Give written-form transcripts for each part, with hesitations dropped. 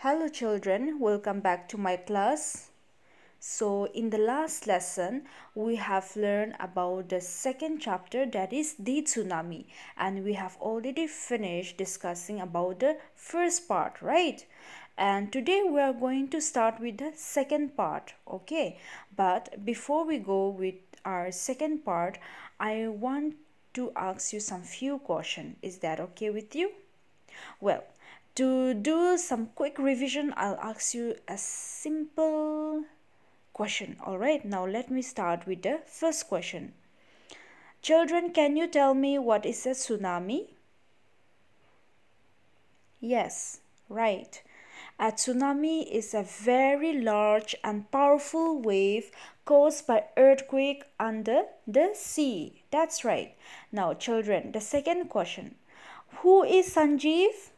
Hello children, welcome back to my class. So in the last lesson, we have learned about the second chapter, that is the tsunami, and we have already finished discussing about the first part, right? And today we are going to start with the second part, okay? But before we go with our second part, I want to ask you some few questions. Is that okay with you? Well, to do some quick revision, I'll ask you a simple question. All right, now let me start with the first question. Children, can you tell me what is a tsunami? Yes, right. A tsunami is a very large and powerful wave caused by earthquake under the sea. That's right. Now, children, the second question. Who is Sanjeev?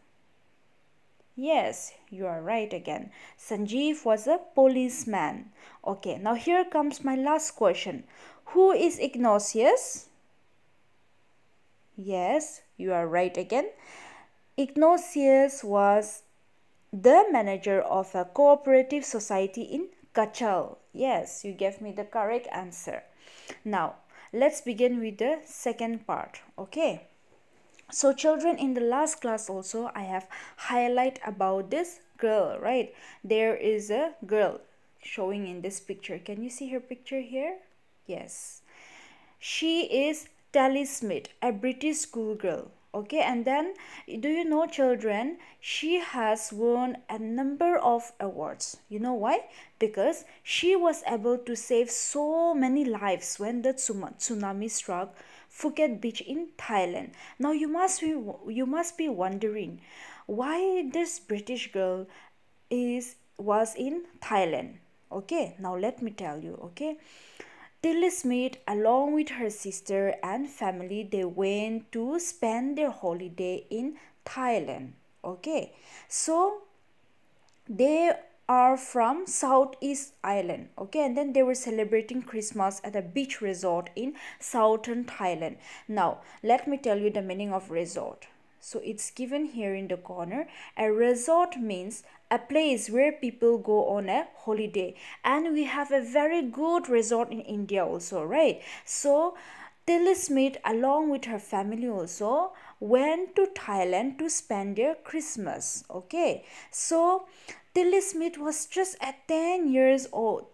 Yes, you are right again. Sanjeev was a policeman. Okay, now here comes my last question. Who is Ignatius? Yes, you are right again. Ignatius was the manager of a cooperative society in Kachal. Yes, you gave me the correct answer. Now, let's begin with the second part. Okay. So children, in the last class also I have highlight about this girl, right? There is a girl showing in this picture. Can you see her picture here? Yes. She is Dolly Smith, a British schoolgirl. Okay, and then do you know children, she has won a number of awards. You know why? Because she was able to save so many lives when the tsunami struck Phuket beach in Thailand. Now you must be wondering why this British girl was in Thailand. Okay, now let me tell you. Okay, Dolly Smith, along with her sister and family, they went to spend their holiday in Thailand. Okay, so they are from Southeast Island. Okay, and then they were celebrating Christmas at a beach resort in southern Thailand. Now, let me tell you the meaning of resort. So it's given here in the corner. A resort means a place where people go on a holiday, and we have a very good resort in India also, right? So Dolly Smith, along with her family also, went to Thailand to spend their Christmas. Okay, so Dolly Smith was just a 10-year-old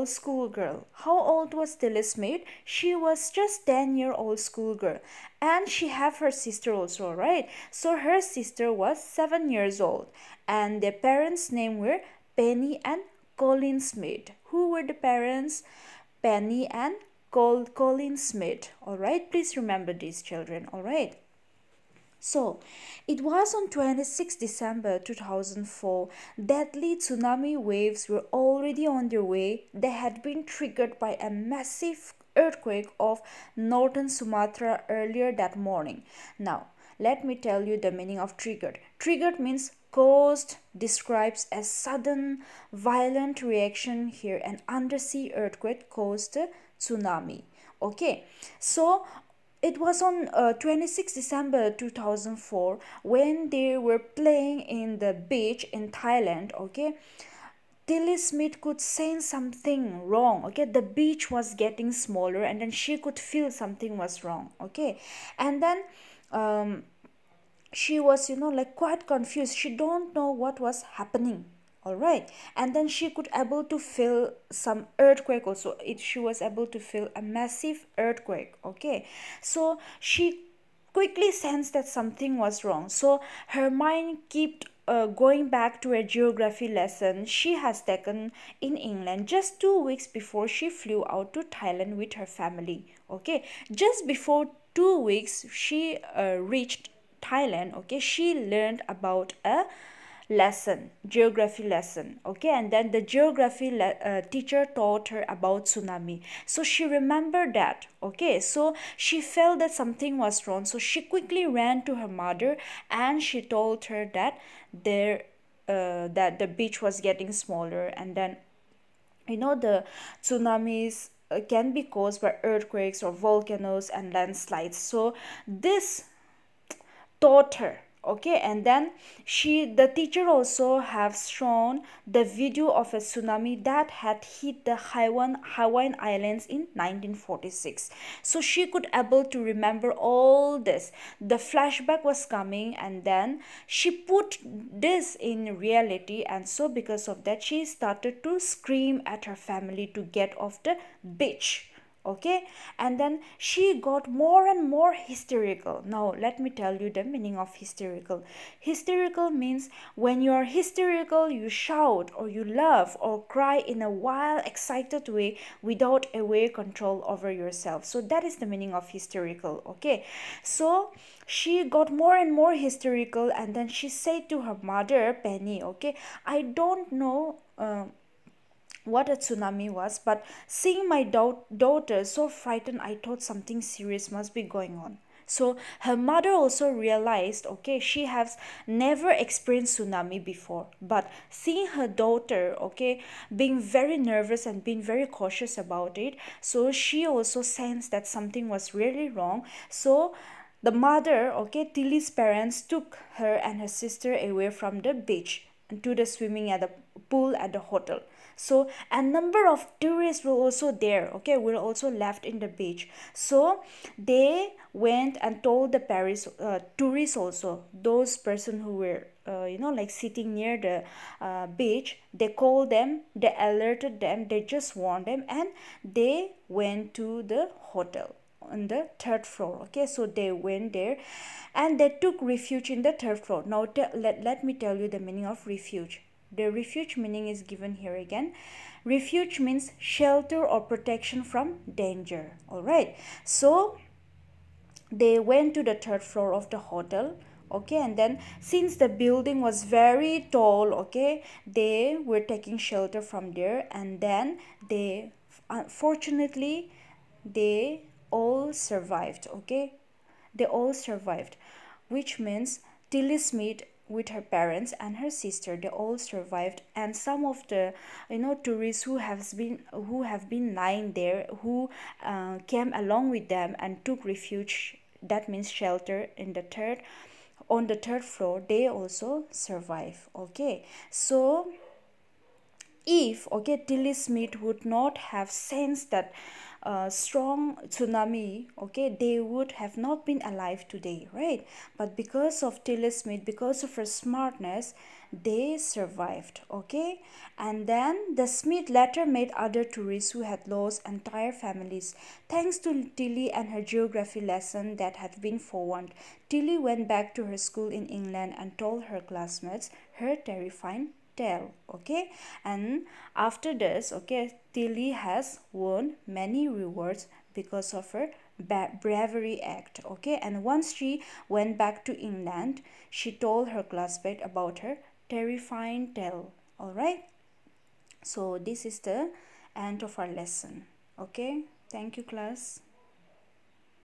schoolgirl. How old was Dolly Smith? She was just 10-year-old schoolgirl, and she have her sister also, right? So her sister was 7 years old, and their parents' name were Penny and Colin Smith. Who were the parents? Penny and Colin Smith. All right, please remember these children. All right. So, it was on 26 December 2004, deadly tsunami waves were already on their way. They had been triggered by a massive earthquake of northern Sumatra earlier that morning. Now, let me tell you the meaning of triggered. Triggered means caused, describes a sudden, violent reaction here. An undersea earthquake caused a tsunami. Okay, so it was on 26 December 2004 when they were playing in the beach in Thailand. Okay, Dolly Smith could sense something wrong. Okay, the beach was getting smaller, and then she could feel something was wrong. Okay, and then she was, like quite confused. She don't know what was happening. All right, and then she could able to feel some earthquake also. She was able to feel a massive earthquake. Okay, so she quickly sensed that something was wrong. So her mind kept going back to a geography lesson she has taken in England just 2 weeks before she flew out to Thailand with her family. Okay, just before 2 weeks she reached Thailand. Okay, she learned about a geography lesson. Okay, and then the geography teacher taught her about tsunami, so she remembered that. Okay, so she felt that something was wrong, so she quickly ran to her mother and she told her that that the beach was getting smaller, and then the tsunamis can be caused by earthquakes or volcanoes and landslides. So this taught her, Okay, and then the teacher also have shown the video of a tsunami that had hit the Hawaiian Islands in 1946. So she could able to remember all this. The flashback was coming, and then she put this in reality, and so because of that she started to scream at her family to get off the beach. Okay, and then she got more and more hysterical. Now let me tell you the meaning of hysterical. Hysterical means when you are hysterical, you shout or you laugh or cry in a wild excited way without aware control over yourself. So that is the meaning of hysterical. Okay, so she got more and more hysterical, and then she said to her mother, Penny, okay, I don't know what a tsunami was, but seeing my daughter so frightened, I thought something serious must be going on. So her mother also realized, okay, she has never experienced tsunami before, but seeing her daughter, okay, being very nervous and being very cautious about it, so she also sensed that something was really wrong. So the mother, okay, Tilly's parents took her and her sister away from the beach to the swimming at the pool at the hotel. So a number of tourists were also there, okay, were also left in the beach. So they went and told the Paris tourists also, those person who were like sitting near the beach, they called them, they alerted them, they just warned them, and they went to the hotel on the third floor. Okay, so they went there and they took refuge in the third floor. Now let me tell you the meaning of refuge. The refuge meaning is given here again. Refuge means shelter or protection from danger. All right, so they went to the third floor of the hotel. Okay, and then since the building was very tall, okay, they were taking shelter from there, and then they unfortunately they all survived. Okay, they all survived, which means Tilly Smith with her parents and her sister, they all survived, and some of the tourists who have been lying there, who came along with them and took refuge, that means shelter in the third on the third floor, they also survive. Okay, so if, okay, Tilly Smith would not have sensed that strong tsunami, okay, they would have not been alive today, right? But because of Tilly Smith, because of her smartness, they survived. Okay, and then the Smith later met other tourists who had lost entire families. Thanks to Tilly and her geography lesson that had been forewarned, Tilly went back to her school in England and told her classmates her terrifying tale. Okay, and after this, okay, Tilly has won many rewards because of her bravery act. Okay, and once she went back to England, she told her classmate about her terrifying tale. All right, so this is the end of our lesson. Okay, thank you, class.